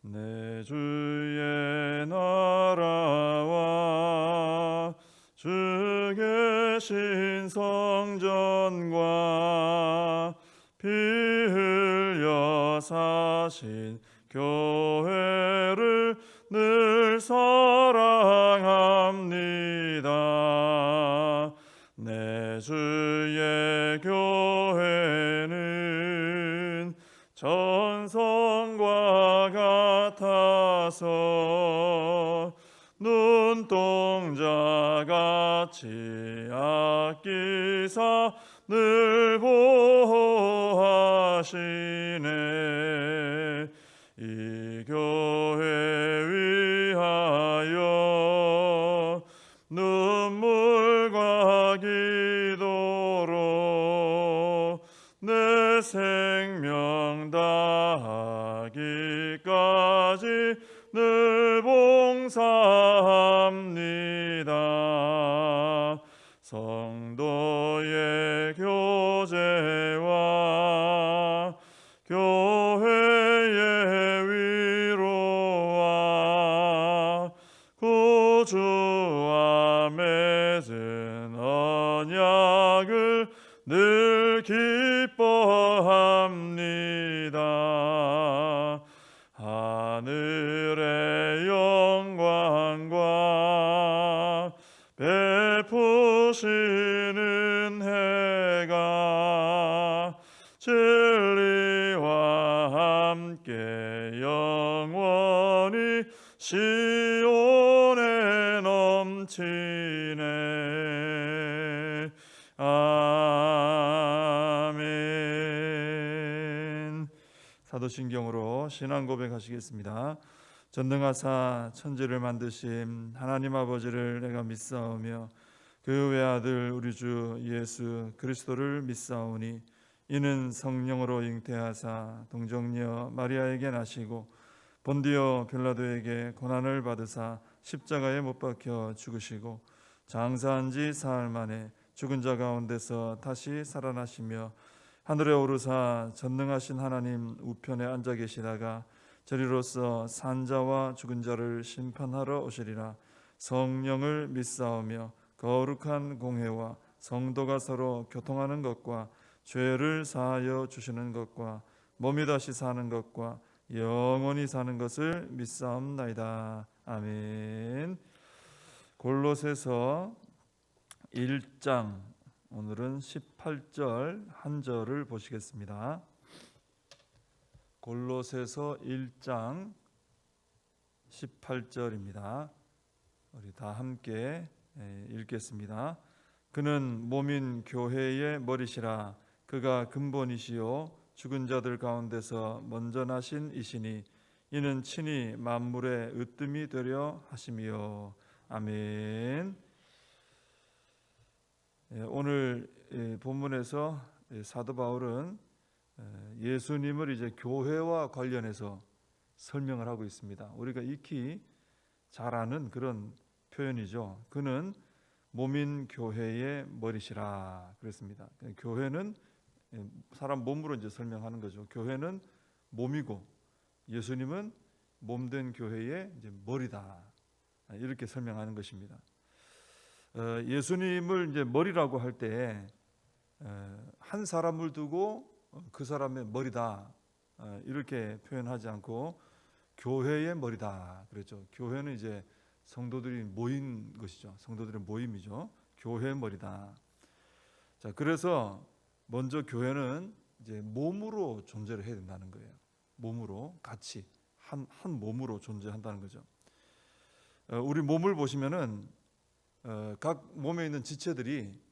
내 주의 나라와 주 계신 성전과 피 흘려 사신 교회를 늘 사랑합니다. 내 주의 교회는 전성과 같아서 눈동자같이 아끼사 늘 보호하시네. 이 교회 위하여 눈물과 기도로 내 생명 다하기까지 늘 봉사합니다. 성도의 교제와 교회의 위로와 구주와 맺은 언약을 늘 기뻐합니다. 하늘의 영광과 베푸시는 해가 진리와 함께 영원히 시온에 넘치네. 아멘. 사도신경으로 신앙 고백하시겠습니다. 전능하사 천지를 만드신 하나님 아버지를 내가 믿사오며 그 외아들 우리 주 예수 그리스도를 믿사오니 이는 성령으로 잉태하사 동정녀 마리아에게 나시고 본디오 빌라도에게 고난을 받으사 십자가에 못 박혀 죽으시고 장사한 지 사흘 만에 죽은 자 가운데서 다시 살아나시며 하늘에 오르사 전능하신 하나님 우편에 앉아 계시다가 저리로서 산자와 죽은 자를 심판하러 오시리라. 성령을 믿사오며 거룩한 공회와 성도가 서로 교통하는 것과 죄를 사하여 주시는 것과 몸이 다시 사는 것과 영원히 사는 것을 믿사옵나이다. 아멘. 골로새서 1장 오늘은 18절 한 절을 보시겠습니다. 골로새서 1장 18절입니다. 우리 다 함께 읽겠습니다. 그는 몸인 교회의 머리시라. 그가 근본이시요 죽은 자들 가운데서 먼저 나신 이시니 이는 친히 만물의 으뜸이 되려 하심이요. 아멘. 오늘 본문에서 사도 바울은 예수님을 이제 교회와 관련해서 설명을 하고 있습니다. 우리가 익히 잘 아는 그런 표현이죠. 그는 몸인 교회의 머리시라 그랬습니다. 교회는 사람 몸으로 이제 설명하는 거죠. 교회는 몸이고 예수님은 몸된 교회의 이제 머리다. 이렇게 설명하는 것입니다. 예수님을 이제 머리라고 할 때 한 사람을 두고 그 사람의 머리다 이렇게 표현하지 않고 교회의 머리다 그랬죠. 교회는 이제 성도들이 모인 것이죠. 성도들의 모임이죠. 교회의 머리다. 자, 그래서 먼저 교회는 이제 몸으로 존재를 해야 된다는 거예요. 몸으로 같이 한 몸으로 존재한다는 거죠. 우리 몸을 보시면은 각 몸에 있는 지체들이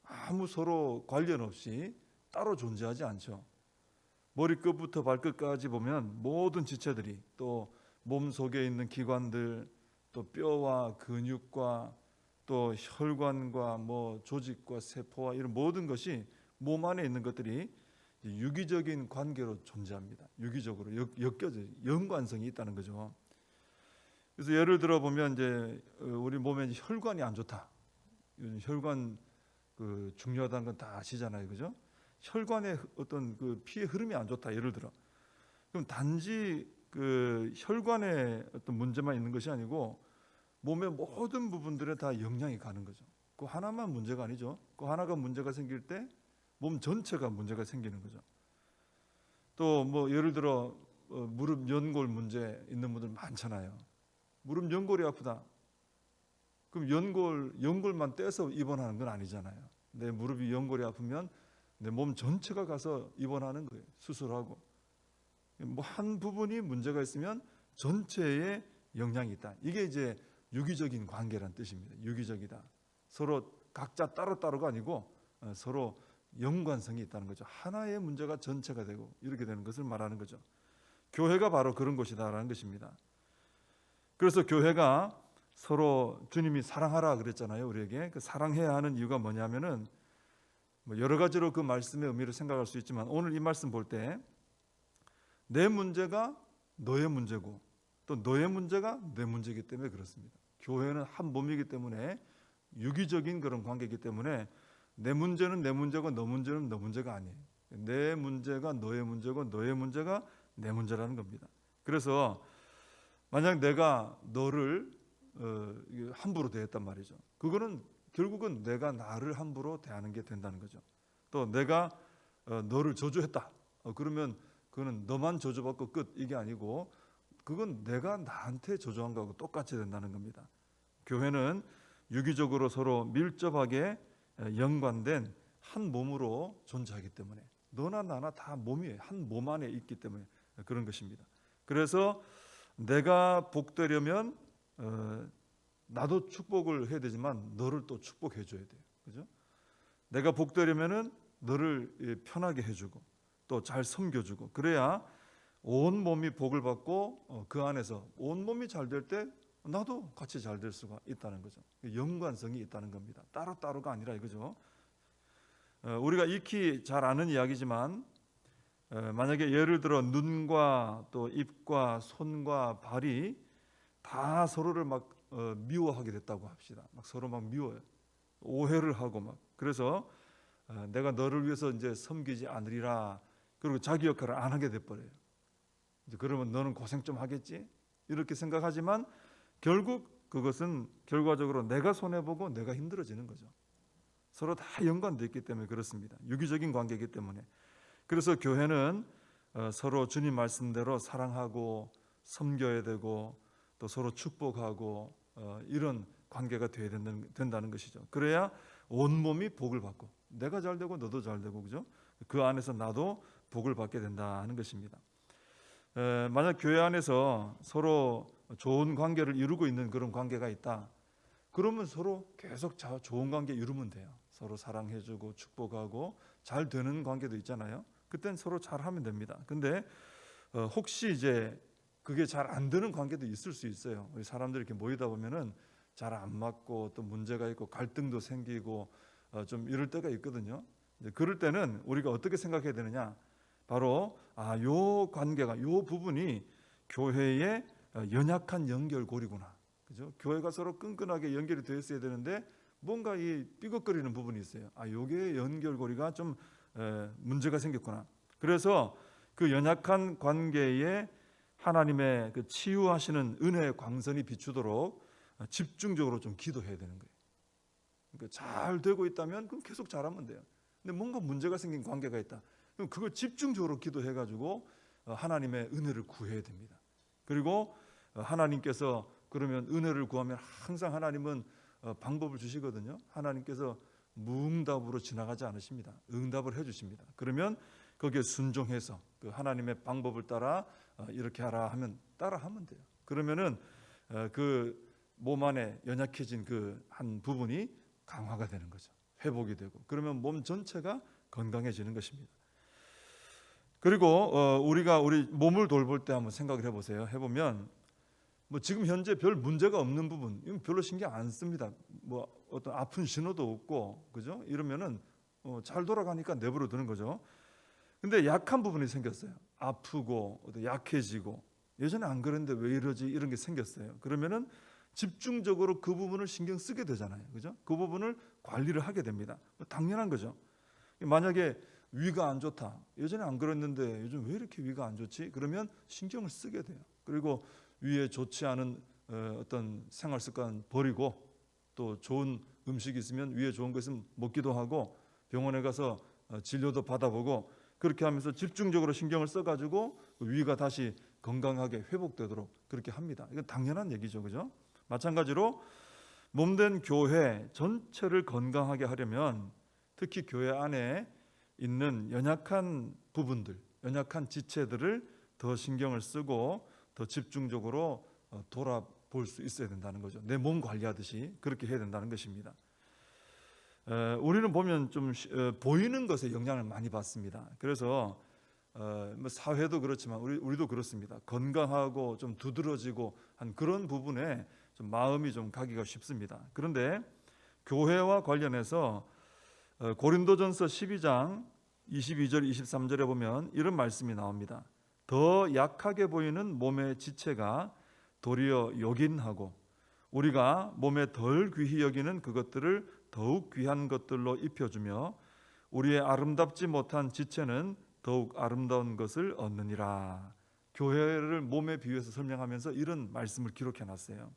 아무 서로 관련 없이 따로 존재하지 않죠. 머리끝부터 발끝까지 보면 모든 지체들이 또 몸 속에 있는 기관들 또 뼈와 근육과 또 혈관과 뭐 조직과 세포와 이런 모든 것이 몸 안에 있는 것들이 유기적인 관계로 존재합니다. 유기적으로 엮여져 연관성이 있다는 거죠. 그래서 예를 들어 보면 이제 우리 몸에 혈관이 안 좋다. 혈관 그 중요하다는 건 다 아시잖아요, 그죠? 혈관의 어떤 그 피의 흐름이 안 좋다. 예를 들어, 그럼 단지 그 혈관에 어떤 문제만 있는 것이 아니고 몸의 모든 부분들에 다 영향이 가는 거죠. 그 하나만 문제가 아니죠. 그 하나가 문제가 생길 때 몸 전체가 문제가 생기는 거죠. 또 뭐 예를 들어 무릎 연골 문제 있는 분들 많잖아요. 무릎 연골이 아프다. 그럼 연골만 떼서 입원하는 건 아니잖아요. 내 무릎이 연골이 아프면 내 몸 전체가 가서 입원하는 거예요. 수술하고. 뭐 한 부분이 문제가 있으면 전체에 영향이 있다. 이게 이제 유기적인 관계란 뜻입니다. 유기적이다. 서로 각자 따로따로가 아니고 서로 연관성이 있다는 거죠. 하나의 문제가 전체가 되고 이렇게 되는 것을 말하는 거죠. 교회가 바로 그런 곳이다라는 것입니다. 그래서 교회가 서로 주님이 사랑하라 그랬잖아요. 우리에게 그 사랑해야 하는 이유가 뭐냐면은 뭐 여러 가지로 그 말씀의 의미를 생각할 수 있지만 오늘 이 말씀 볼 때 내 문제가 너의 문제고 또 너의 문제가 내 문제이기 때문에 그렇습니다. 교회는 한 몸이기 때문에 유기적인 그런 관계이기 때문에 내 문제는 내 문제고 너 문제는 너 문제가 아니에요. 내 문제가 너의 문제고 너의 문제가 내 문제라는 겁니다. 그래서 만약 내가 너를 함부로 대했단 말이죠. 그거는 결국은 내가 나를 함부로 대하는 게 된다는 거죠. 또 내가 너를 저주했다. 그러면 그거는 너만 저주받고 끝 이게 아니고 그건 내가 나한테 저주한 거하고 똑같이 된다는 겁니다. 교회는 유기적으로 서로 밀접하게 연관된 한 몸으로 존재하기 때문에 너나 나나 다 몸이에요. 한 몸 안에 있기 때문에 그런 것입니다. 그래서 내가 복되려면 나도 축복을 해야 되지만 너를 또 축복해 줘야 돼요. 그죠? 내가 복되려면은 너를 편하게 해주고 또 잘 섬겨주고 그래야 온 몸이 복을 받고 그 안에서 온 몸이 잘 될 때 나도 같이 잘 될 수가 있다는 거죠. 연관성이 있다는 겁니다. 따로따로가 아니라 이거죠. 우리가 익히 잘 아는 이야기지만 만약에 예를 들어 눈과 또 입과 손과 발이 다 서로를 막 미워하게 됐다고 합시다. 막 서로 막 미워요. 오해를 하고 막 그래서 내가 너를 위해서 이제 섬기지 않으리라. 그리고 자기 역할을 안 하게 돼 버려요. 이제 그러면 너는 고생 좀 하겠지? 이렇게 생각하지만 결국 그것은 결과적으로 내가 손해 보고 내가 힘들어지는 거죠. 서로 다 연관되어 있기 때문에 그렇습니다. 유기적인 관계이기 때문에. 그래서 교회는 서로 주님 말씀대로 사랑하고 섬겨야 되고 또 서로 축복하고 이런 관계가 되어야 된다는 것이죠. 그래야 온몸이 복을 받고 내가 잘 되고 너도 잘 되고 그죠? 그 안에서 나도 복을 받게 된다는 것입니다. 만약 교회 안에서 서로 좋은 관계를 이루고 있는 그런 관계가 있다. 그러면 서로 계속 좋은 관계 이루면 돼요. 서로 사랑해주고 축복하고 잘 되는 관계도 있잖아요. 그땐 서로 잘하면 됩니다. 근데 혹시 이제 그게 잘 안 되는 관계도 있을 수 있어요. 우리 사람들이 이렇게 모이다 보면은 잘 안 맞고 또 문제가 있고 갈등도 생기고 좀 이럴 때가 있거든요. 그럴 때는 우리가 어떻게 생각해야 되느냐? 바로 요 관계가 요 부분이 교회의 연약한 연결고리구나. 그죠? 교회가 서로 끈끈하게 연결이 되어 있어야 되는데 뭔가 이 삐걱거리는 부분이 있어요. 요게 연결고리가 좀 문제가 생겼구나. 그래서 그 연약한 관계에 하나님의 그 치유하시는 은혜의 광선이 비추도록 집중적으로 좀 기도해야 되는 거예요. 그러니까 잘 되고 있다면 그럼 계속 잘하면 돼요. 근데 뭔가 문제가 생긴 관계가 있다. 그럼 그걸 집중적으로 기도해가지고 하나님의 은혜를 구해야 됩니다. 그리고 하나님께서 그러면 은혜를 구하면 항상 하나님은 방법을 주시거든요. 하나님께서 무응답으로 지나가지 않으십니다. 응답을 해주십니다. 그러면 거기에 순종해서 그 하나님의 방법을 따라 이렇게 하라 하면 따라하면 돼요. 그러면은 그 몸 안에 연약해진 그 한 부분이 강화가 되는 거죠. 회복이 되고 그러면 몸 전체가 건강해지는 것입니다. 그리고 우리가 우리 몸을 돌볼 때 한번 생각을 해보세요. 해보면 뭐 지금 현재 별 문제가 없는 부분 이건 별로 신경 안 씁니다. 뭐 어떤 아픈 신호도 없고 그죠? 이러면은 잘 돌아가니까 내버려 두는 거죠. 근데 약한 부분이 생겼어요. 아프고 약해지고 예전에 안 그랬는데 왜 이러지 이런 게 생겼어요. 그러면은 집중적으로 그 부분을 신경 쓰게 되잖아요. 그죠? 그 부분을 관리를 하게 됩니다. 당연한 거죠. 만약에 위가 안 좋다. 예전에 안 그랬는데 요즘 왜 이렇게 위가 안 좋지? 그러면 신경을 쓰게 돼요. 그리고 위에 좋지 않은 어떤 생활 습관 버리고, 또 좋은 음식이 있으면 위에 좋은 거 있으면 먹기도 하고, 병원에 가서 진료도 받아보고, 그렇게 하면서 집중적으로 신경을 써가지고 위가 다시 건강하게 회복되도록 그렇게 합니다. 이건 당연한 얘기죠, 그죠? 마찬가지로 몸된 교회 전체를 건강하게 하려면 특히 교회 안에 있는 연약한 부분들, 연약한 지체들을 더 신경을 쓰고 더 집중적으로 돌아볼 수 있어야 된다는 거죠. 내 몸 관리하듯이 그렇게 해야 된다는 것입니다. 우리는 보면 좀 보이는 것에 영향을 많이 받습니다. 그래서 뭐 사회도 그렇지만 우리도 그렇습니다. 건강하고 좀 두드러지고 한 그런 부분에 좀 마음이 좀 가기가 쉽습니다. 그런데 교회와 관련해서 고린도전서 12장 22절 23절에 보면 이런 말씀이 나옵니다. 더 약하게 보이는 몸의 지체가 도리어 요긴하고 우리가 몸에 덜 귀히 여기는 그것들을 더욱 귀한 것들로 입혀주며 우리의 아름답지 못한 지체는 더욱 아름다운 것을 얻느니라. 교회를 몸에 비유해서 설명하면서 이런 말씀을 기록해 놨어요.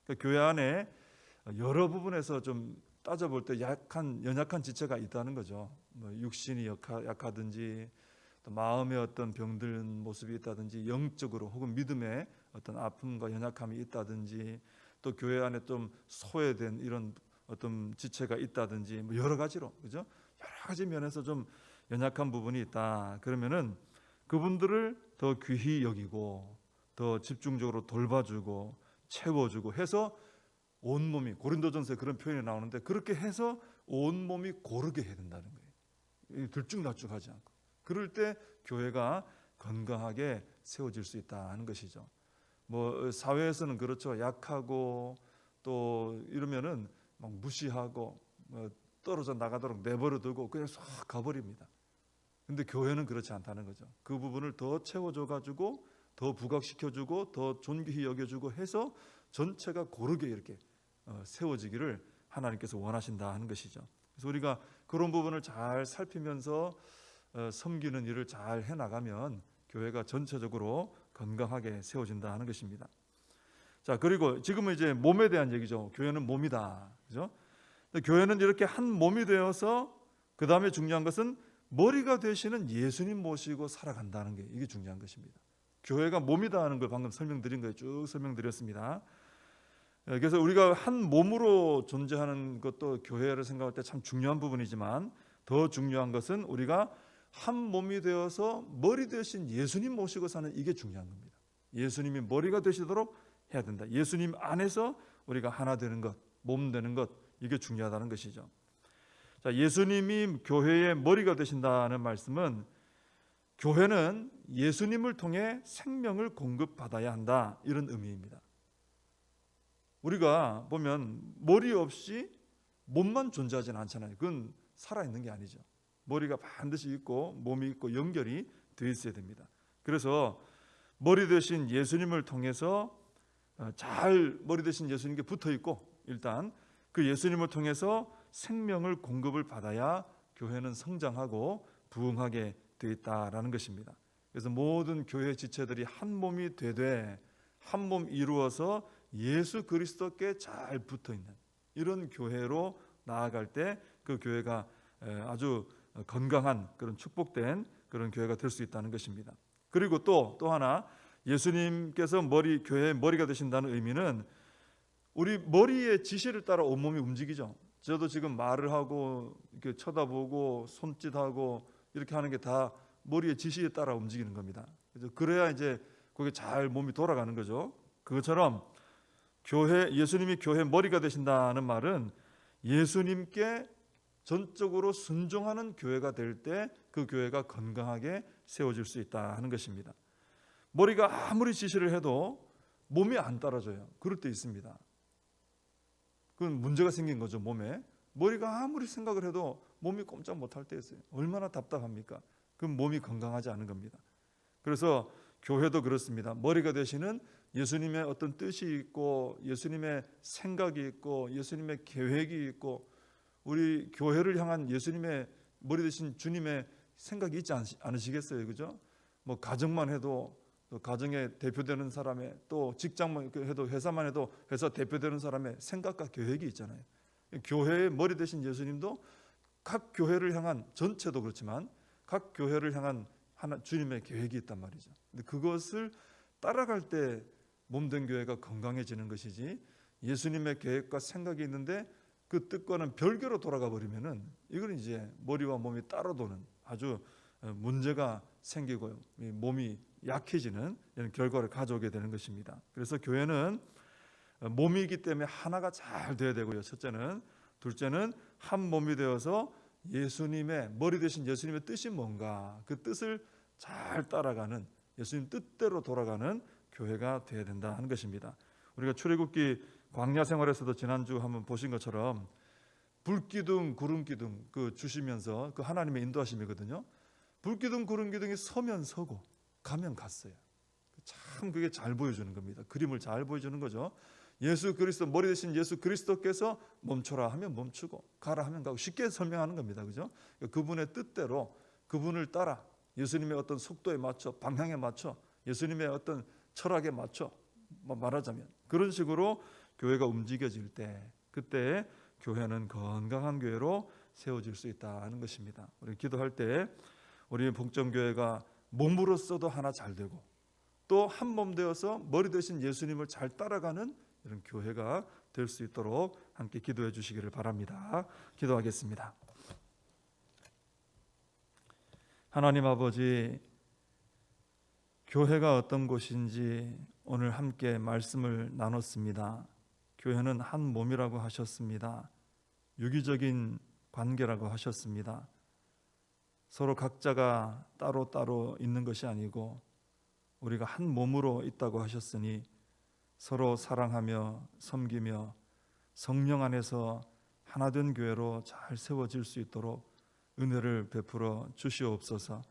그러니까 교회 안에 여러 부분에서 좀 따져볼 때 연약한 지체가 있다는 거죠. 뭐 육신이 약하든지, 또 마음의 어떤 병든 모습이 있다든지, 영적으로 혹은 믿음의 어떤 아픔과 연약함이 있다든지, 또 교회 안에 좀 소외된 이런 어떤 지체가 있다든지, 뭐 여러 가지로, 그죠? 여러 가지 면에서 좀 연약한 부분이 있다. 그러면은 그분들을 더 귀히 여기고 더 집중적으로 돌봐주고 채워주고 해서 온몸이, 고린도전서에 그런 표현이 나오는데 그렇게 해서 온몸이 고르게 해야 된다는 거예요. 들쭉날쭉하지 않고. 그럴 때 교회가 건강하게 세워질 수 있다는 것이죠. 뭐 사회에서는 그렇죠. 약하고 또 이러면은 막 무시하고 뭐 떨어져 나가도록 내버려 두고 그냥 싹 가버립니다. 근데 교회는 그렇지 않다는 거죠. 그 부분을 더 채워줘 가지고 더 부각시켜주고 더 존귀히 여겨주고 해서 전체가 고르게 이렇게 세워지기를 하나님께서 원하신다 하는 것이죠. 그래서 우리가 그런 부분을 잘 살피면서 섬기는 일을 잘 해나가면 교회가 전체적으로 건강하게 세워진다 하는 것입니다. 자, 그리고 지금은 이제 몸에 대한 얘기죠. 교회는 몸이다, 그죠? 교회는 이렇게 한 몸이 되어서 그 다음에 중요한 것은 머리가 되시는 예수님 모시고 살아간다는 게 이게 중요한 것입니다. 교회가 몸이다 하는 걸 방금 설명드린 거예요. 쭉 설명드렸습니다. 그래서 우리가 한 몸으로 존재하는 것도 교회를 생각할 때 참 중요한 부분이지만 더 중요한 것은 우리가 한 몸이 되어서 머리 되신 예수님 모시고 사는 이게 중요한 겁니다. 예수님이 머리가 되시도록 해야 된다. 예수님 안에서 우리가 하나 되는 것, 몸 되는 것, 이게 중요하다는 것이죠. 자, 예수님이 교회의 머리가 되신다는 말씀은 교회는 예수님을 통해 생명을 공급받아야 한다, 이런 의미입니다. 우리가 보면 머리 없이 몸만 존재하지는 않잖아요. 그건 살아있는 게 아니죠. 머리가 반드시 있고 몸이 있고 연결이 되어 있어야 됩니다. 그래서 머리 대신 예수님을 통해서 잘 머리 대신 예수님께 붙어 있고 일단 그 예수님을 통해서 생명을 공급을 받아야 교회는 성장하고 부흥하게 되어 있다라는 것입니다. 그래서 모든 교회 지체들이 한 몸이 되되 한 몸 이루어서 예수 그리스도께 잘 붙어 있는 이런 교회로 나아갈 때 그 교회가 아주 건강한 그런 축복된 그런 교회가 될 수 있다는 것입니다. 그리고 또 하나 예수님께서 교회의 머리가 되신다는 의미는 우리 머리의 지시를 따라 온몸이 움직이죠. 저도 지금 말을 하고 이렇게 쳐다보고 손짓하고 이렇게 하는 게 다 머리의 지시에 따라 움직이는 겁니다. 그래야 이제 그게 잘 몸이 돌아가는 거죠. 그것처럼 예수님이 교회 머리가 되신다는 말은 예수님께 전적으로 순종하는 교회가 될 때 그 교회가 건강하게 세워질 수 있다 하는 것입니다. 머리가 아무리 지시를 해도 몸이 안 따라줘요. 그럴 때 있습니다. 그건 문제가 생긴 거죠. 몸에 머리가 아무리 생각을 해도 몸이 꼼짝 못할 때 있어요. 얼마나 답답합니까? 그럼 몸이 건강하지 않은 겁니다. 그래서 교회도 그렇습니다. 머리가 되시는 예수님의 어떤 뜻이 있고 예수님의 생각이 있고 예수님의 계획이 있고 우리 교회를 향한 예수님의 머리 되신 주님의 생각이 있지 않으시겠어요? 그죠? 뭐 가정만 해도 또 가정에 대표되는 사람의, 또 직장만 해도 회사만 해도 회사 대표되는 사람의 생각과 계획이 있잖아요. 교회의 머리 되신 예수님도 각 교회를 향한, 전체도 그렇지만 각 교회를 향한 하나 주님의 계획이 있단 말이죠. 근데 그것을 따라갈 때 몸된 교회가 건강해지는 것이지, 예수님의 계획과 생각이 있는데 그 뜻과는 별개로 돌아가 버리면은 이건 이제 머리와 몸이 따로 도는 아주 문제가 생기고요, 몸이 약해지는 이런 결과를 가져오게 되는 것입니다. 그래서 교회는 몸이기 때문에 하나가 잘 돼야 되고요, 첫째는. 둘째는 한 몸이 되어서 예수님의, 머리 되신 예수님의 뜻이 뭔가 그 뜻을 잘 따라가는, 예수님 뜻대로 돌아가는 교회가 되어야 된다 하는 것입니다. 우리가 출애굽기 광야 생활에서도 지난주 한번 보신 것처럼 불기둥 구름기둥 그 주시면서 그 하나님의 인도하심이거든요. 불기둥 구름기둥이 서면 서고 가면 갔어요. 참 그게 잘 보여주는 겁니다. 그림을 잘 보여주는 거죠. 예수 그리스도, 머리 되신 예수 그리스도께서 멈춰라 하면 멈추고 가라 하면 가고, 쉽게 설명하는 겁니다. 그죠? 그분의 뜻대로, 그분을 따라, 예수님의 어떤 속도에 맞춰, 방향에 맞춰, 예수님의 어떤 철학에 맞춰, 말하자면 그런 식으로 교회가 움직여질 때, 그때 교회는 건강한 교회로 세워질 수 있다는 것입니다. 우리 기도할 때 우리 복정교회가 몸으로서도 하나 잘 되고 또 한 몸 되어서 머리 되신 예수님을 잘 따라가는 이런 교회가 될 수 있도록 함께 기도해 주시기를 바랍니다. 기도하겠습니다. 하나님 아버지, 교회가 어떤 곳인지 오늘 함께 말씀을 나눴습니다. 교회는 한 몸이라고 하셨습니다. 유기적인 관계라고 하셨습니다. 서로 각자가 따로따로 있는 것이 아니고 우리가 한 몸으로 있다고 하셨으니 서로 사랑하며 섬기며 성령 안에서 하나된 교회로 잘 세워질 수 있도록 은혜를 베풀어 주시옵소서.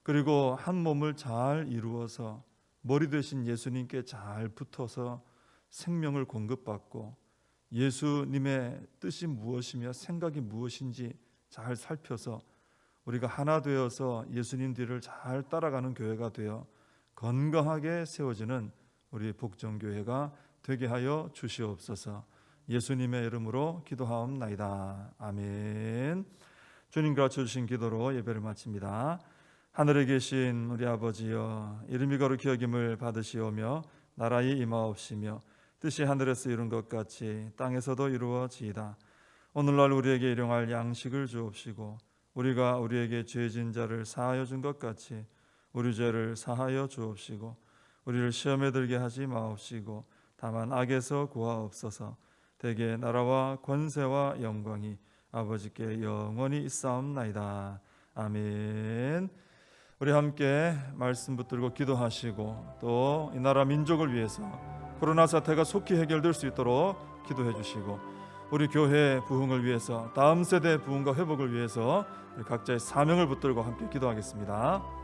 그리고 한 몸을 잘 이루어서 머리 되신 예수님께 잘 붙어서 생명을 공급받고 예수님의 뜻이 무엇이며 생각이 무엇인지 잘 살펴서 우리가 하나 되어서 예수님 뒤를 잘 따라가는 교회가 되어 건강하게 세워지는 우리 복정교회가 되게 하여 주시옵소서. 예수님의 이름으로 기도하옵나이다. 아멘. 주님 가르쳐 주신 기도로 예배를 마칩니다. 하늘에 계신 우리 아버지여, 이름이 거룩히 여김을 받으시오며 나라의 임하옵시며 뜻이 하늘에서 이룬 것 같이 땅에서도 이루어지이다. 오늘날 우리에게 일용할 양식을 주옵시고 우리가 우리에게 죄진 자를 사하여 준 것 같이 우리 죄를 사하여 주옵시고 우리를 시험에 들게 하지 마옵시고 다만 악에서 구하옵소서. 대개 나라와 권세와 영광이 아버지께 영원히 있사옵나이다. 아멘. 우리 함께 말씀 붙들고 기도하시고 또 이 나라 민족을 위해서 코로나 사태가 속히 해결될 수 있도록 기도해 주시고 우리 교회 부흥을 위해서, 다음 세대 부흥과 회복을 위해서 우리 각자의 사명을 붙들고 함께 기도하겠습니다.